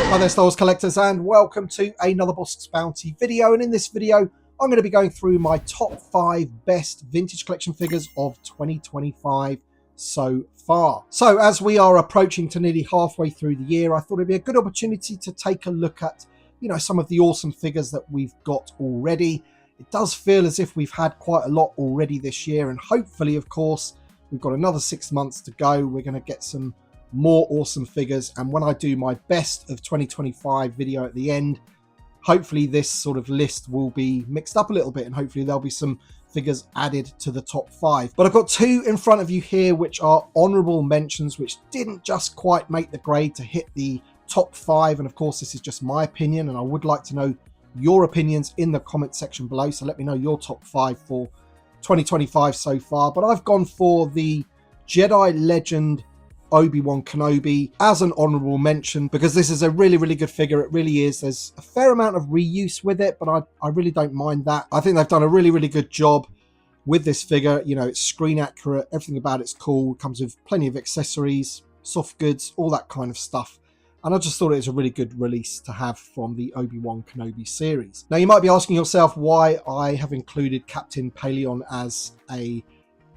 Hi there, Star Wars collectors, and welcome to another Bossk's Bounty video. And in this video, I'm going to be going through my top 5 best vintage collection figures of 2025 so far. So as we are approaching to nearly halfway through the year, I thought it'd be a good opportunity to take a look at, some of the awesome figures that we've got already. It does feel as if we've had quite a lot already this year, and hopefully, of course, we've got another 6 months to go. We're going to get some more awesome figures, and when I do my best of 2025 video at the end, hopefully this sort of list will be mixed up a little bit, and hopefully there'll be some figures added to the top 5. But I've got 2 in front of you here which are honorable mentions, which didn't just quite make the grade to hit the top 5, and of course this is just my opinion, and I would like to know your opinions in the comment section below, so let me know your top 5 for 2025 so far. But I've gone for the Jedi Legend Obi-Wan Kenobi as an honorable mention because this is a really good figure. It really is. There's a fair amount of reuse with it, but I really don't mind that. I think they've done a really good job with this figure. It's screen accurate, everything about it's cool, comes with plenty of accessories, soft goods, all that kind of stuff. And I just thought it was a really good release to have from the Obi-Wan Kenobi series. Now you might be asking yourself why I have included Captain Paleon as a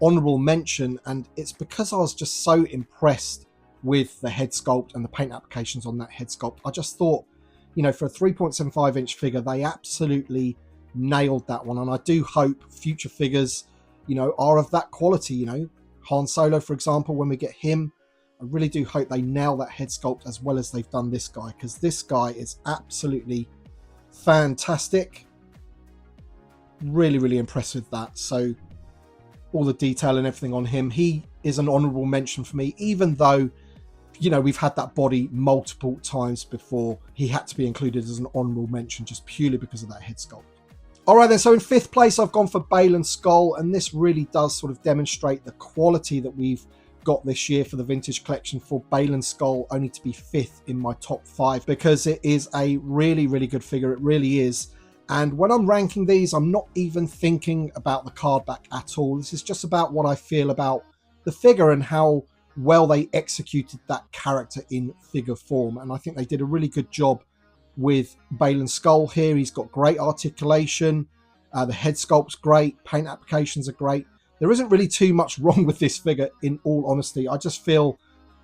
honorable mention, and it's because I was just so impressed with the head sculpt and the paint applications on that head sculpt. I just thought, for a 3.75 inch figure, they absolutely nailed that one, and I do hope future figures, are of that quality. Han Solo, for example, when we get him, I really do hope they nail that head sculpt as well as they've done this guy, because this guy is absolutely fantastic. Really impressed with that. So all the detail and everything on him, he is an honorable mention for me, even though, we've had that body multiple times before. He had to be included as an honorable mention just purely because of that head sculpt. All right then, so in 5th place, I've gone for Balen Skull, and this really does sort of demonstrate the quality that we've got this year for the vintage collection for Balen Skull only to be 5th in my top 5, because it is a really good figure. It really is. And when I'm ranking these, I'm not even thinking about the card back at all. This is just about what I feel about the figure and how well they executed that character in figure form. And I think they did a really good job with Balen Skull here. He's got great articulation. The head sculpt's great. Paint applications are great. There isn't really too much wrong with this figure, in all honesty. I just feel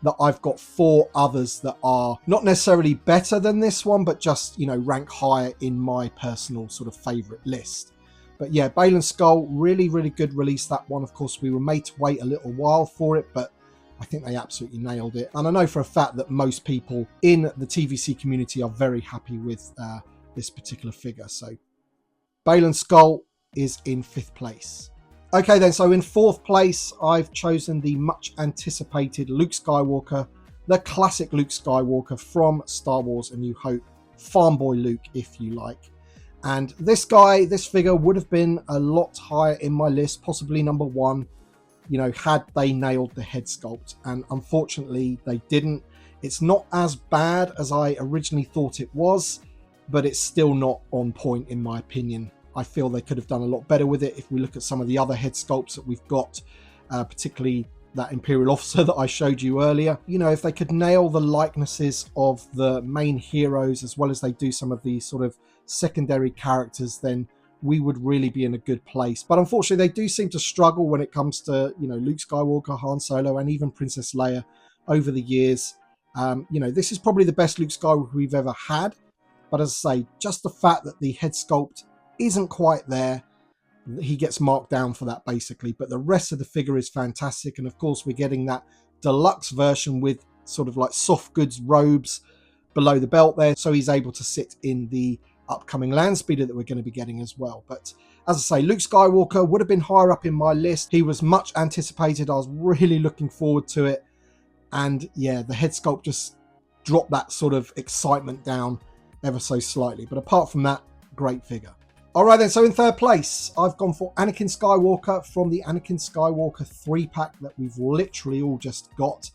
that I've got 4 others that are not necessarily better than this one, but just, rank higher in my personal sort of favorite list. But yeah, Balen Skull, really good release, that one. Of course, we were made to wait a little while for it, but I think they absolutely nailed it. And I know for a fact that most people in the TVC community are very happy with this particular figure. So Balen Skull is in 5th place. Okay then, so in 4th place, I've chosen the much anticipated Luke Skywalker, the classic Luke Skywalker from Star Wars A New Hope, Farm Boy Luke, if you like. And this figure would have been a lot higher in my list, possibly number 1, had they nailed the head sculpt. And unfortunately, they didn't. It's not as bad as I originally thought it was, but it's still not on point in my opinion. I feel they could have done a lot better with it if we look at some of the other head sculpts that we've got, particularly that Imperial officer that I showed you earlier. If they could nail the likenesses of the main heroes as well as they do some of the sort of secondary characters, then we would really be in a good place. But unfortunately, they do seem to struggle when it comes to, Luke Skywalker, Han Solo, and even Princess Leia over the years. This is probably the best Luke Skywalker we've ever had. But as I say, just the fact that the head sculpt isn't quite there, he gets marked down for that basically. But the rest of the figure is fantastic, and of course we're getting that deluxe version with sort of like soft goods robes below the belt there, so he's able to sit in the upcoming land speeder that we're going to be getting as well. But as I say, Luke Skywalker would have been higher up in my list. He was much anticipated. I was really looking forward to it, and yeah, the head sculpt just dropped that sort of excitement down ever so slightly. But apart from that, great figure. All right then, so in 3rd place, I've gone for Anakin Skywalker from the Anakin Skywalker 3-pack that we've literally all just got.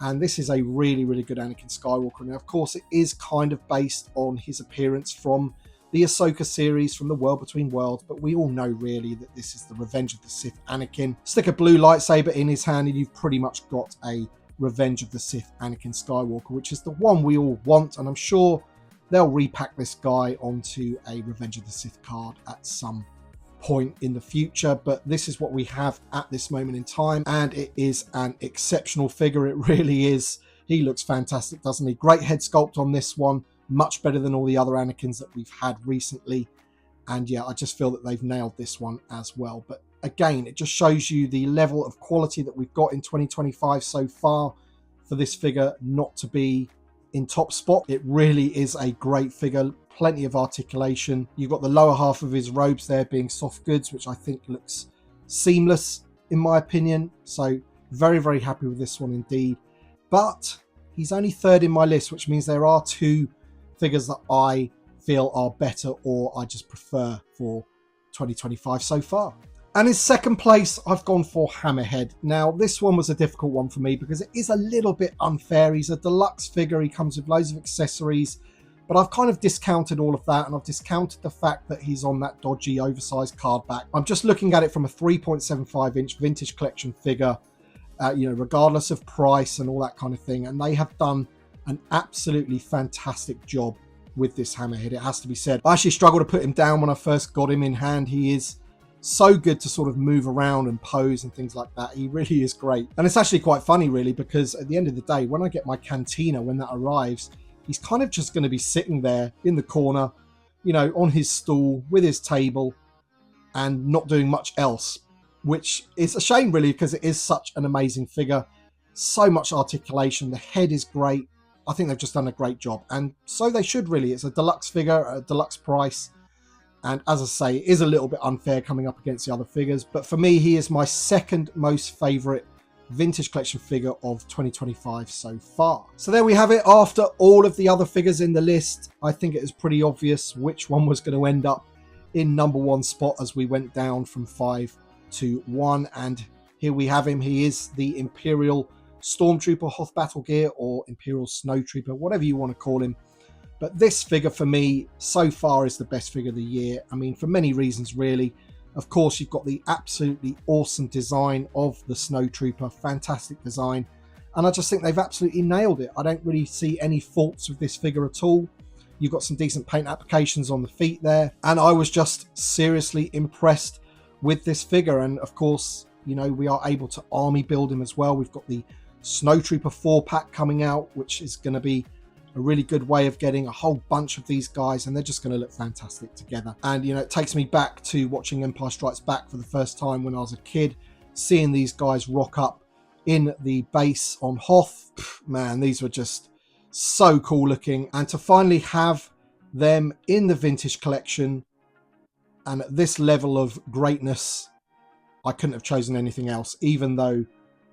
And this is a really good Anakin Skywalker. Now, of course, it is kind of based on his appearance from the Ahsoka series, from the World Between Worlds, but we all know really that this is the Revenge of the Sith Anakin. Stick a blue lightsaber in his hand and you've pretty much got a Revenge of the Sith Anakin Skywalker, which is the one we all want, and I'm sure they'll repack this guy onto a Revenge of the Sith card at some point in the future, but this is what we have at this moment in time, and it is an exceptional figure. It really is. He looks fantastic, doesn't he? Great head sculpt on this one, much better than all the other Anakins that we've had recently, and yeah, I just feel that they've nailed this one as well. But again, it just shows you the level of quality that we've got in 2025 so far for this figure not to be in top spot. It really is a great figure, plenty of articulation. You've got the lower half of his robes there being soft goods, which I think looks seamless in my opinion. So very, very happy with this one indeed. But he's only third in my list, which means there are two figures that I feel are better or I just prefer for 2025 so far. And in second place, I've gone for Hammerhead. Now, this one was a difficult one for me because it is a little bit unfair. He's a deluxe figure. He comes with loads of accessories, but I've kind of discounted all of that, and I've discounted the fact that he's on that dodgy, oversized card back. I'm just looking at it from a 3.75-inch vintage collection figure, regardless of price and all that kind of thing. And they have done an absolutely fantastic job with this Hammerhead, it has to be said. I actually struggled to put him down when I first got him in hand. He is so good to sort of move around and pose and things like that. He really is great. And it's actually quite funny, really, because at the end of the day, when I get my cantina, when that arrives, he's kind of just going to be sitting there in the corner, on his stool with his table and not doing much else, which is a shame, really, because it is such an amazing figure. So much articulation. The head is great. I think they've just done a great job. And so they should, really. It's a deluxe figure at a deluxe price. And as I say, it is a little bit unfair coming up against the other figures. But for me, he is my second most favourite vintage collection figure of 2025 so far. So there we have it. After all of the other figures in the list, I think it is pretty obvious which one was going to end up in number one spot as we went down from 5 to 1. And here we have him. He is the Imperial Stormtrooper Hoth Battle Gear, or Imperial Snowtrooper, whatever you want to call him. But this figure for me so far is the best figure of the year. I mean, for many reasons, really. Of course, you've got the absolutely awesome design of the Snowtrooper, fantastic design. And I just think they've absolutely nailed it. I don't really see any faults with this figure at all. You've got some decent paint applications on the feet there. And I was just seriously impressed with this figure. And of course, we are able to army build him as well. We've got the Snowtrooper 4-pack coming out, which is going to be a really good way of getting a whole bunch of these guys, and they're just going to look fantastic together. And it takes me back to watching Empire Strikes Back for the first time when I was a kid, seeing these guys rock up in the base on Hoth. Man, these were just so cool looking, and to finally have them in the vintage collection and at this level of greatness, I couldn't have chosen anything else, even though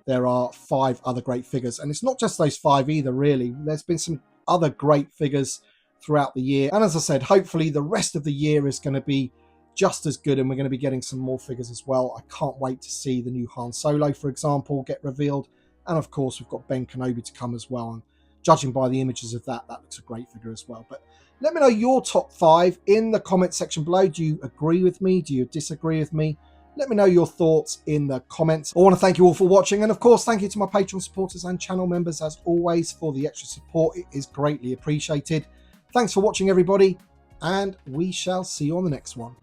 there are 5 other great figures. And it's not just those 5 either, really. There's been some other great figures throughout the year. And as I said, hopefully the rest of the year is going to be just as good, and we're going to be getting some more figures as well. I can't wait to see the new Han Solo, for example, get revealed. And of course, we've got Ben Kenobi to come as well. And judging by the images of that looks a great figure as well. But let me know your top 5 in the comment section below. Do you agree with me? Do you disagree with me? Let me know your thoughts in the comments. I want to thank you all for watching. And of course, thank you to my Patreon supporters and channel members, as always, for the extra support. It is greatly appreciated. Thanks for watching, everybody. And we shall see you on the next one.